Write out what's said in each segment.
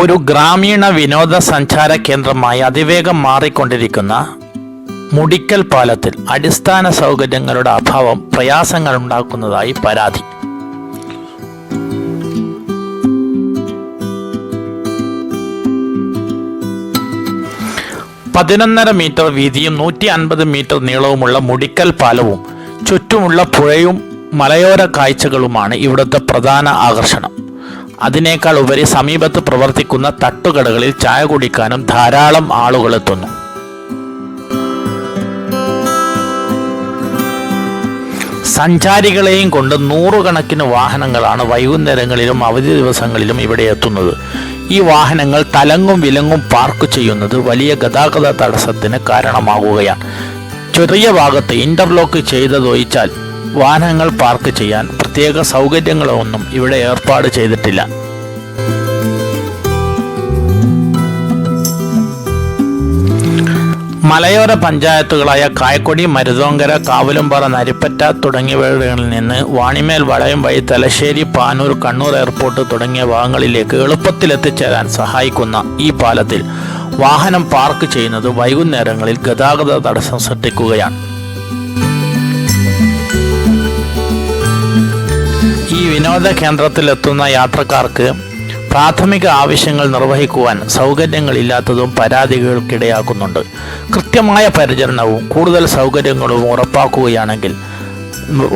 ഒരു ഗ്രാമീണ വിനോദസഞ്ചാര കേന്ദ്രമായി അതിവേഗം മാറിക്കൊണ്ടിരിക്കുന്ന മുടിക്കൽ പാലത്തിൽ അടിസ്ഥാന സൗകര്യങ്ങളുടെ അഭാവം പ്രയാസങ്ങളുണ്ടാക്കുന്നതായി പരാതി. പതിനൊന്നര മീറ്റർ വീതിയും 150 മീറ്റർ നീളവുമുള്ള മുടിക്കൽ പാലവും ചുറ്റുമുള്ള പുഴയും മലയോര കാഴ്ചകളുമാണ് ഇവിടുത്തെ പ്രധാന ആകർഷണം. അതിനേക്കാൾ ഉപരി സമീപത്ത് പ്രവർത്തിക്കുന്ന തട്ടുകടകളിൽ ചായ കുടിക്കാനും ധാരാളം ആളുകൾ എത്തുന്നു. സഞ്ചാരികളെയും കൊണ്ട് നൂറുകണക്കിന് വാഹനങ്ങളാണ് വൈകുന്നേരങ്ങളിലും അവധി ദിവസങ്ങളിലും ഇവിടെ എത്തുന്നത്. ഈ വാഹനങ്ങൾ തലങ്ങും വിലങ്ങും പാർക്ക് ചെയ്യുന്നത് വലിയ ഗതാഗത തടസ്സത്തിന് കാരണമാകുകയാണ്. ചെറിയ ഭാഗത്ത് ഇന്റർലോക്ക് ചെയ്തതൊഴിച്ചാൽ വാഹനങ്ങൾ പാർക്ക് ചെയ്യാൻ പ്രത്യേക സൗകര്യങ്ങളൊന്നും ഇവിടെ ഏർപ്പാട് ചെയ്തിട്ടില്ല. മലയോര പഞ്ചായത്തുകളായ കായക്കൊടി, മരുതോങ്കര, കാവലുംപാറ, നരിപ്പറ്റ തുടങ്ങിയവയിൽ നിന്ന് വാണിമേൽ വളയം വഴി തലശ്ശേരി, പാനൂർ, കണ്ണൂർ എയർപോർട്ട് തുടങ്ങിയ ഭാഗങ്ങളിലേക്ക് എളുപ്പത്തിലെത്തിച്ചേരാൻ സഹായിക്കുന്ന ഈ പാലത്തിൽ വാഹനം പാർക്ക് ചെയ്യുന്നത് വൈകുന്നേരങ്ങളിൽ ഗതാഗത തടസ്സം സൃഷ്ടിക്കുകയാണ്. ഈ വിനോദ കേന്ദ്രത്തിലെത്തുന്ന യാത്രക്കാർക്ക് പ്രാഥമിക ആവശ്യങ്ങൾ നിർവഹിക്കുവാൻ സൗകര്യങ്ങളില്ലാത്തതും പരാതികൾക്കിടയാക്കുന്നുണ്ട്. കൃത്യമായ പരിചരണവും കൂടുതൽ സൗകര്യങ്ങളും ഉറപ്പാക്കുകയാണെങ്കിൽ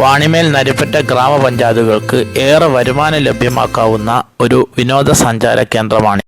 വാണിമേൽ, നരിപ്പറ്റ ഗ്രാമപഞ്ചായത്തുകൾക്ക് ഏറെ വരുമാനം ലഭ്യമാക്കാവുന്ന ഒരു വിനോദസഞ്ചാര കേന്ദ്രമാണ്.